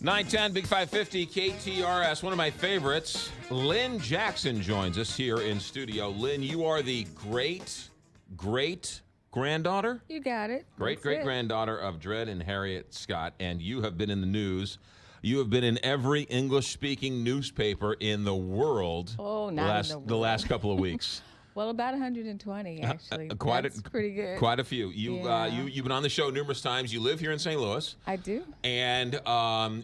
910 Big 550 KTRS, one of my favorites. Lynn Jackson joins us here in studio. Lynn, you are the great granddaughter? You got it. Great granddaughter of Dred and Harriet Scott, and you have been in the news. You have been in every English-speaking newspaper in the world. Oh, not the last couple of weeks. Well, about 120, actually. That's pretty good. Quite a few. You've been on the show numerous times. You live here in St. Louis. I do. And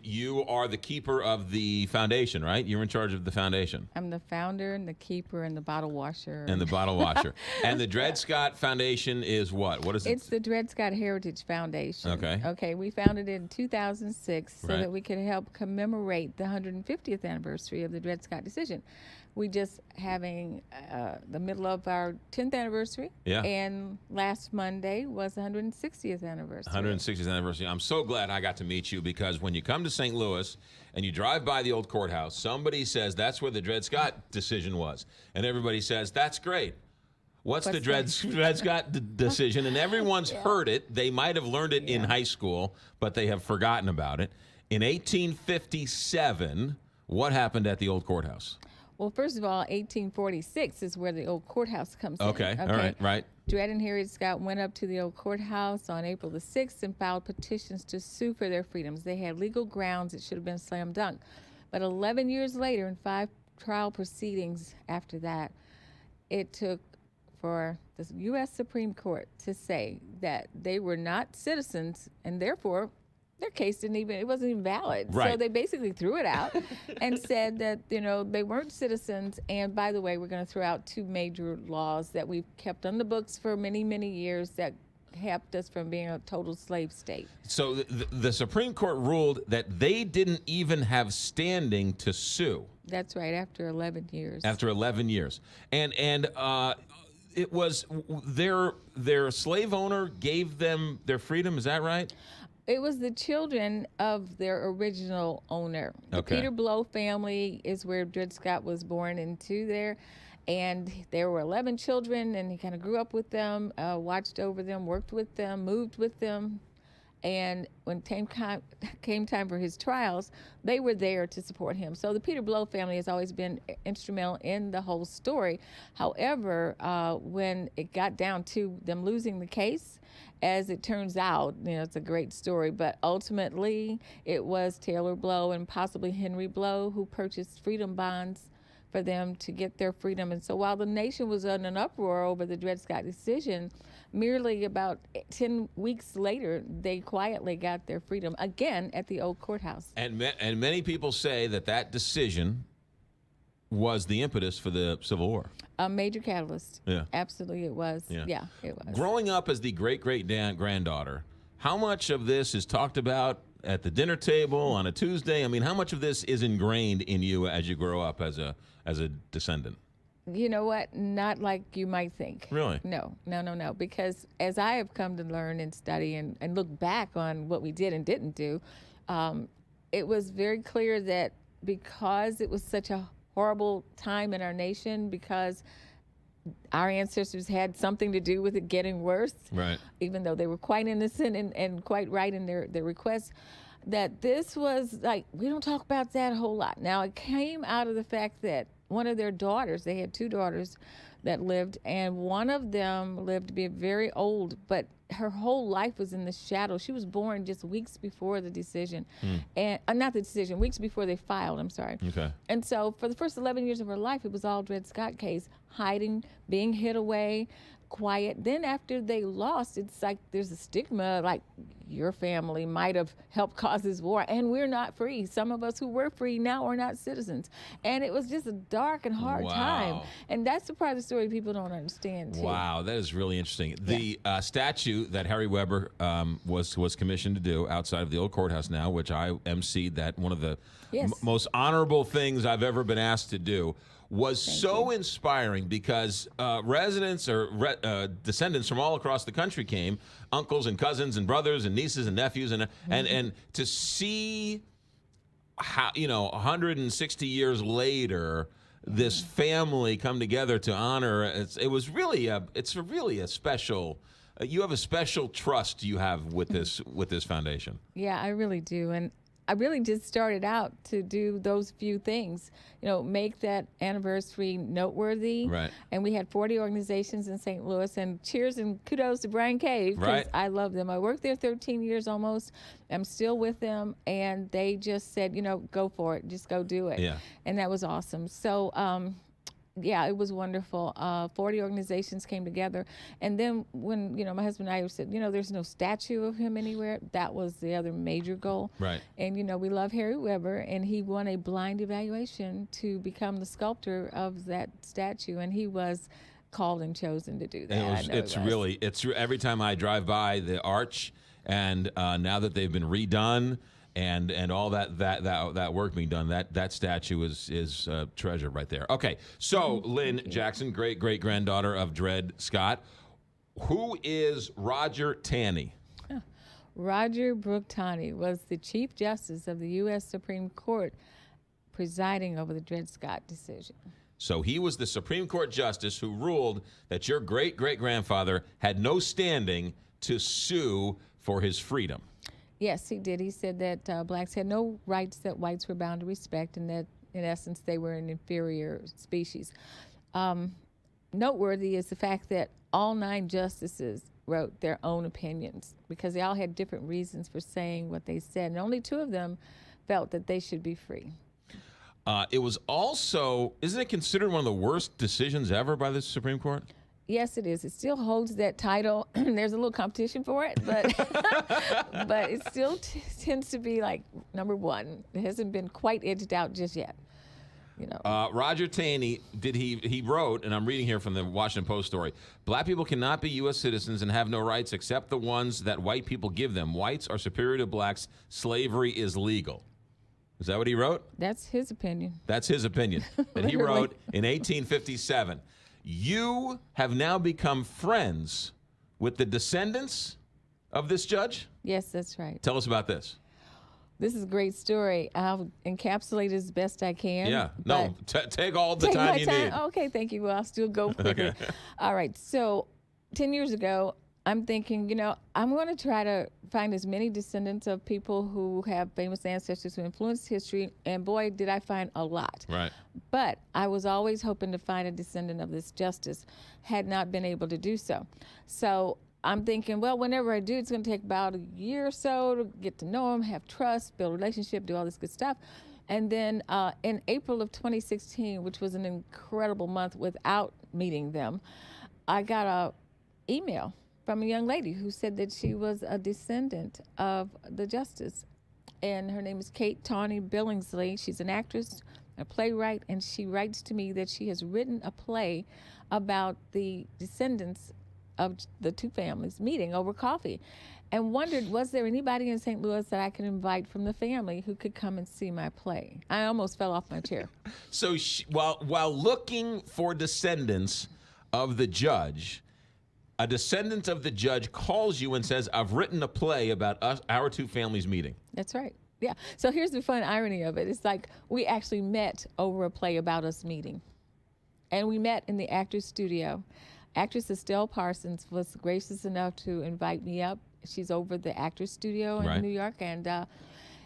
you are the keeper of the foundation, right? You're in charge of the foundation. I'm the founder and the keeper and the bottle washer. And the bottle washer. And the Dred Scott Foundation is what? What is it? It's the Dred Scott Heritage Foundation. Okay. Okay, we founded it in 2006 so Right. that we could help commemorate the 150th anniversary of the Dred Scott decision. We just having the middle of our 10th anniversary. Yeah. And last Monday was the 160th anniversary. 160th anniversary. I'm so glad I got to meet you because when you come to St. Louis and you drive by the old courthouse, somebody says that's where the Dred Scott decision was. And everybody says, that's great. What's the Dred Scott decision? And everyone's heard it. They might have learned it in high school, but they have forgotten about it. In 1857, what happened at the old courthouse? Well, first of all, 1846 is where the old courthouse comes in. Okay, all right, right. Dred and Harriet Scott went up to the old courthouse on April the 6th and filed petitions to sue for their freedoms. They had legal grounds. It should have been slam dunk. But 11 years later, in 5 trial proceedings after that, it took for the U.S. Supreme Court to say that they were not citizens and therefore their case it wasn't even valid. Right. So they basically threw it out and said that, they weren't citizens. And by the way, we're going to throw out 2 major laws that we've kept on the books for many, many years that kept us from being a total slave state. So the Supreme Court ruled that they didn't even have standing to sue. That's right, after 11 years. After 11 years. And it was their slave owner gave them their freedom, is that right? It was the children of their original owner. The Okay. Peter Blow family is where Dred Scott was born into there. And there were 11 children, and he kind of grew up with them, watched over them, worked with them, moved with them. And when came time for his trials, they were there to support him. So the Peter Blow family has always been instrumental in the whole story. However, when it got down to them losing the case, as it turns out, it's a great story, but ultimately it was Taylor Blow and possibly Henry Blow who purchased freedom bonds for them to get their freedom. And so while the nation was in an uproar over the Dred Scott decision, merely about 10 weeks later, they quietly got their freedom again at the old courthouse. And many people say that decision was the impetus for the Civil War. A major catalyst. Yeah. Absolutely it was. Yeah, it was. Growing up as the great-granddaughter, how much of this is talked about at the dinner table on a Tuesday? I mean, how much of this is ingrained in you as you grow up as a descendant? You know what? Not like you might think. Really? No. Because as I have come to learn and study and look back on what we did and didn't do, it was very clear that because it was such a horrible time in our nation, because our ancestors had something to do with it getting worse, right? Even though they were quite innocent and quite right in their requests, that this was like, we don't talk about that a whole lot. Now, it came out of the fact that one of their daughters, they had 2 daughters that lived, and one of them lived to be very old, but her whole life was in the shadow. She was born just weeks before the decision, and not the decision, weeks before they filed, I'm sorry. Okay. And so for the first 11 years of her life, it was all Dred Scott case, hiding, being hid away, quiet. Then after they lost, it's like there's a stigma, like your family might have helped cause this war, and we're not free. Some of us who were free now are not citizens. And it was just a dark and hard time. And that's the part of the story people don't understand, too. Wow, that is really interesting. The statue that Harry Weber was commissioned to do outside of the old courthouse now, which I emceed, that one of the most honorable things I've ever been asked to do, was so inspiring because residents or descendants from all across the country came, uncles and cousins and brothers and nieces and nephews, and to see how, 160 years later, this family come together to honor. It's really a special. You have a special trust you have with this foundation. Yeah, I really do. And I really just started out to do those few things, make that anniversary noteworthy. Right. And we had 40 organizations in St. Louis, and cheers and kudos to Brian Cave, because Right. I love them. I worked there 13 years almost. I'm still with them, and they just said, go for it. Just go do it. Yeah. And that was awesome. So, yeah, it was wonderful. 40 organizations came together. And then when, my husband and I said, there's no statue of him anywhere, that was the other major goal. Right. And, we love Harry Weber, and he won a blind evaluation to become the sculptor of that statue. And he was called and chosen to do that. It's every time I drive by the arch, and now that they've been redone, and all that work being done, that statue is a treasure right there. Okay, so Lynn Jackson, great-granddaughter of Dred Scott. Who is Roger Taney? Roger Brooke Taney was the Chief Justice of the U.S. Supreme Court, presiding over the Dred Scott decision. So he was the Supreme Court justice who ruled that your great-great-grandfather had no standing to sue for his freedom. Yes, he did. He said that blacks had no rights that whites were bound to respect, and that, in essence, they were an inferior species. Noteworthy is the fact that all 9 justices wrote their own opinions, because they all had different reasons for saying what they said, and only 2 of them felt that they should be free. It was also, isn't it considered one of the worst decisions ever by the Supreme Court? Yes, it is. It still holds that title. There's a little competition for it, but but it still tends to be like number 1. It hasn't been quite edged out just yet. Roger Taney, he wrote, and I'm reading here from the Washington Post story, black people cannot be U.S. citizens and have no rights except the ones that white people give them. Whites are superior to blacks. Slavery is legal. Is that what he wrote? That's his opinion. That's his opinion that he wrote in 1857. You have now become friends with the descendants of this judge? Yes, that's right. Tell us about this. This is a great story. I'll encapsulate it as best I can. Yeah. No, take all the time you need. Okay, thank you. Well, I'll still go with it. All right. So 10 years ago, I'm thinking, I'm going to try to find as many descendants of people who have famous ancestors who influenced history, and boy, did I find a lot. Right. But I was always hoping to find a descendant of this justice, had not been able to do so. So I'm thinking, well, whenever I do, it's going to take about a year or so to get to know them, have trust, build a relationship, do all this good stuff. And then in April of 2016, which was an incredible month without meeting them, I got an email from a young lady who said that she was a descendant of the justice. And her name is Kate Tawney Billingsley. She's an actress, a playwright, and she writes to me that she has written a play about the descendants of the 2 families meeting over coffee, and wondered, was there anybody in St. Louis that I could invite from the family who could come and see my play? I almost fell off my chair. So while looking for descendants of the judge, a descendant of the judge calls you and says, I've written a play about our 2 families meeting. That's right. Yeah. So here's the fun irony of it. It's like we actually met over a play about us meeting. And we met in the actor's studio. Actress Estelle Parsons was gracious enough to invite me up. She's over the actor's studio in New York. And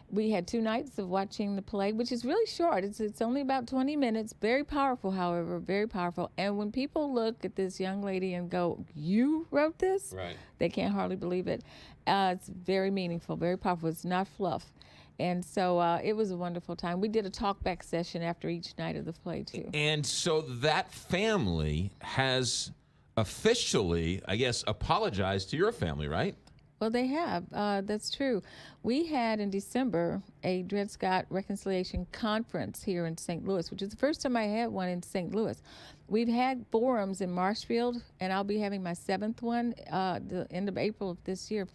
we had 2 nights of watching the play, which is really short. It's only about 20 minutes. Very powerful, however, very powerful. And when people look at this young lady and go, you wrote this? Right. They can't hardly believe it. It's very meaningful, very powerful. It's not fluff. And so it was a wonderful time. We did a talk-back session after each night of the play, too. And so that family has officially, I guess, apologized to your family, right? Well, they have. That's true. We had in December a Dred Scott Reconciliation Conference here in St. Louis, which is the first time I had one in St. Louis. We've had forums in Marshfield, and I'll be having my 7th one the end of April of this year.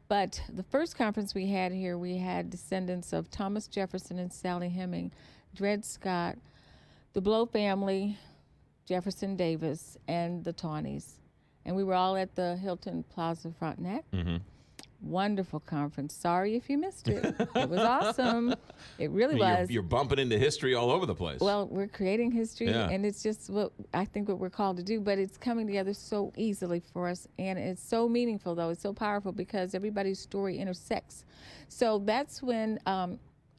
But the first conference we had here, we had descendants of Thomas Jefferson and Sally Heming, Dred Scott, the Blow family, Jefferson Davis, and the Tawneys. And we were all at the Hilton Plaza Frontenac. Mm-hmm. wonderful conference. Sorry if you missed it. It was awesome. It really was. You're bumping into history all over the place. Well, we're creating history, Yeah. and it's just what I think what we're called to do, but it's coming together so easily for us, and it's so meaningful, though. It's so powerful because everybody's story intersects. So that's when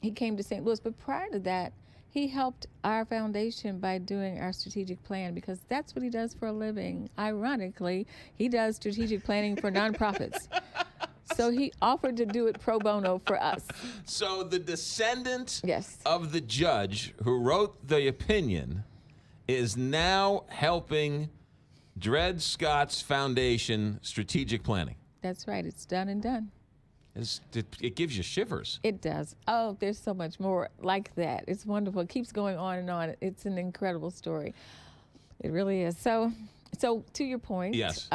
he came to St. Louis. But prior to that, he helped our foundation by doing our strategic plan, because that's what he does for a living. Ironically, he does strategic planning for nonprofits. So he offered to do it pro bono for us. So the descendant Yes. of the judge who wrote the opinion is now helping Dred Scott's foundation strategic planning. That's right. It's done and done. It gives you shivers. It does. Oh, there's so much more like that. It's wonderful. It keeps going on and on. It's an incredible story. It really is. So to your point, Yes.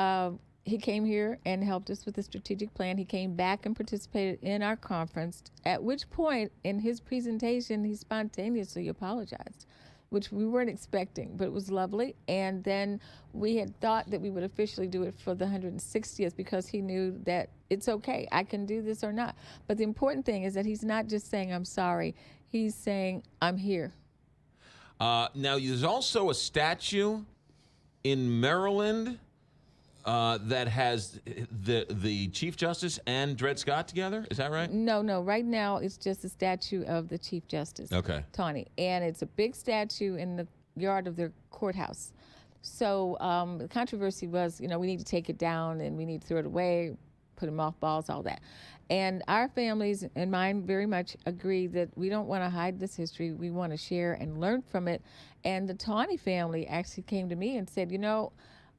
He came here and helped us with the strategic plan. He came back and participated in our conference, at which point in his presentation, he spontaneously apologized, which we weren't expecting, but it was lovely. And then we had thought that we would officially do it for the 160th, because he knew that it's okay, I can do this or not. But the important thing is that he's not just saying, I'm sorry, he's saying, I'm here. Now, there's also a statue in Maryland that has the Chief Justice and Dred Scott together. Is that right? No. Right now, it's just a statue of the Chief Justice, Okay. Tawny. And it's a big statue in the yard of their courthouse. So the controversy was, we need to take it down and we need to throw it away, put in mothballs, all that. And our families and mine very much agree that we don't want to hide this history. We want to share and learn from it. And the Tawny family actually came to me and said,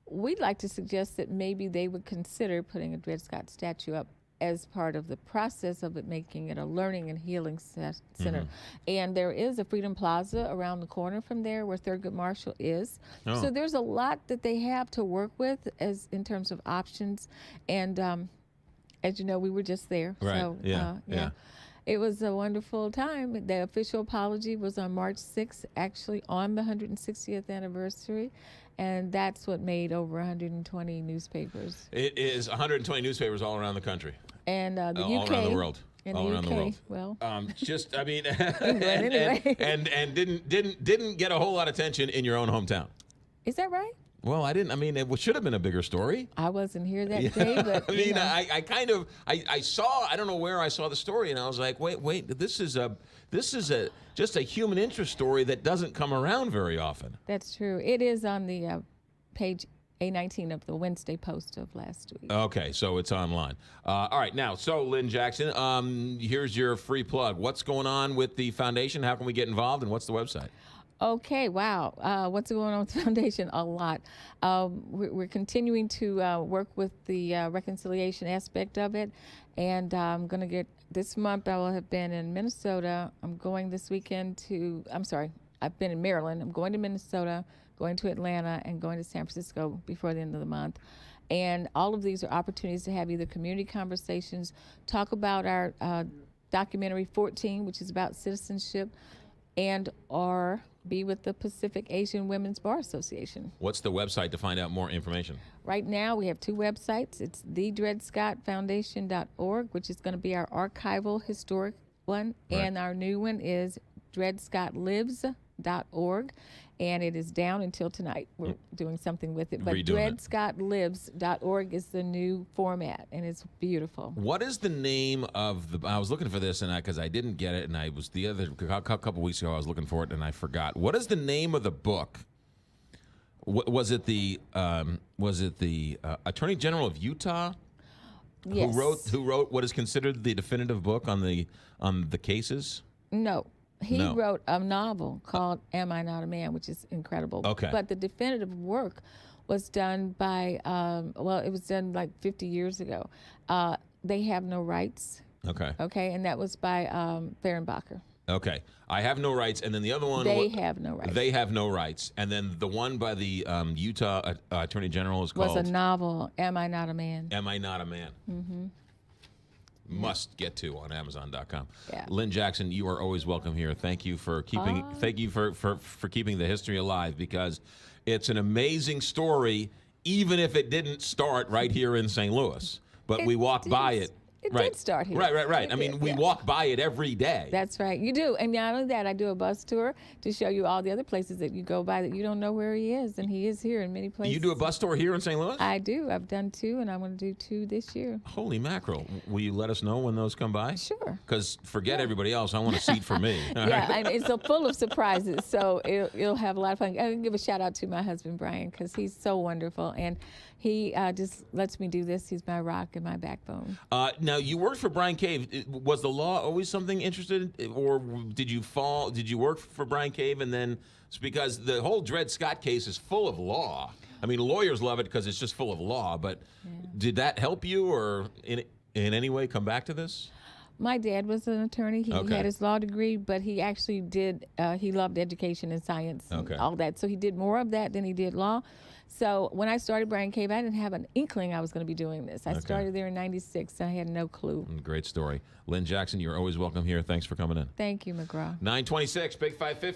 we'd like to suggest that maybe they would consider putting a Dred Scott statue up as part of the process of it, making it a learning and healing center. Mm-hmm. And there is a Freedom Plaza around the corner from there where Thurgood Marshall is. Oh. So there's a lot that they have to work with as in terms of options. And as you know, we were just there. Right. So, yeah. It was a wonderful time. The official apology was on March 6th, actually on the 160th anniversary. And that's what made over 120 newspapers. It is 120 newspapers all around the country. And the UK. All around the world. All around the world. Well. Anyway. and didn't get a whole lot of attention in your own hometown. Is that right? Well, I didn't. I mean, it should have been a bigger story. I wasn't here that day, but I saw. I don't know where I saw the story, and I was like, wait. This is just a human interest story that doesn't come around very often. That's true. It is on the page A19 of the Wednesday Post of last week. Okay, so it's online. All right, now, so Lynn Jackson, here's your free plug. What's going on with the foundation? How can we get involved, and what's the website? Okay, wow. What's going on with the foundation? A lot. We're continuing to work with the reconciliation aspect of it. And I'm going to get, this month I will have been in Minnesota. I'm going this weekend I've been in Maryland. I'm going to Minnesota, going to Atlanta, and going to San Francisco before the end of the month. And all of these are opportunities to have either community conversations, talk about our documentary 14, which is about citizenship, and or be with the Pacific Asian Women's Bar Association. What's the website to find out more information? Right now, we have two websites. It's thedredscottfoundation.org, which is going to be our archival historic one, right. And our new one is dredscottlives.org, and it is down until tonight. We're doing something with it, but dredscottlives.org is the new format, and it's beautiful. What is the name of the? I was looking for this, and because I didn't get it, and I was a couple weeks ago I was looking for it, and I forgot. What is the name of the book? Was it the Attorney General of Utah? Yes. Who wrote what is considered the definitive book on the cases? No. He wrote a novel called Am I Not a Man, which is incredible. Okay. But the definitive work was done by, it was done like 50 years ago. They Have No Rights. Okay. Okay, and that was by Fehrenbacher. Okay. I Have No Rights, and then the other one... They Have No Rights. They Have No Rights. And then the one by the Utah Attorney General is called... Was a novel, Am I Not a Man? Am I Not a Man? Mm-hmm. Must get to on Amazon.com. Yeah. Lynn Jackson, you are always welcome here. Thank you for keeping for keeping the history alive, because it's an amazing story, even if it didn't start right here in St. Louis. But we walked by it It did start here. Right. I mean, we walk by it every day. That's right. You do. And not only that, I do a bus tour to show you all the other places that you go by that you don't know where he is. And he is here in many places. You do a bus tour here in St. Louis? I do. I've done 2, and I'm going to do 2 this year. Holy mackerel. Will you let us know when those come by? Sure. Because forget everybody else. I want a seat for me. Yeah, and it's so full of surprises. So you'll have a lot of fun. I can give a shout out to my husband, Brian, because he's so wonderful. And he just lets me do this. He's my rock and my backbone. Now, you worked for Brian Cave. Was the law always something interested, or did you work for Brian Cave and then, because the whole Dred Scott case is full of law. I mean, lawyers love it because it's just full of law, but did that help you or in any way come back to this? My dad was an attorney. He had his law degree, but he actually he loved education and science and all that. So he did more of that than he did law. So when I started Brian Cave, I didn't have an inkling I was going to be doing this. I started there in '96. I had no clue. Great story. Lynn Jackson, you're always welcome here. Thanks for coming in. Thank you, McGraw. 926, Big 550.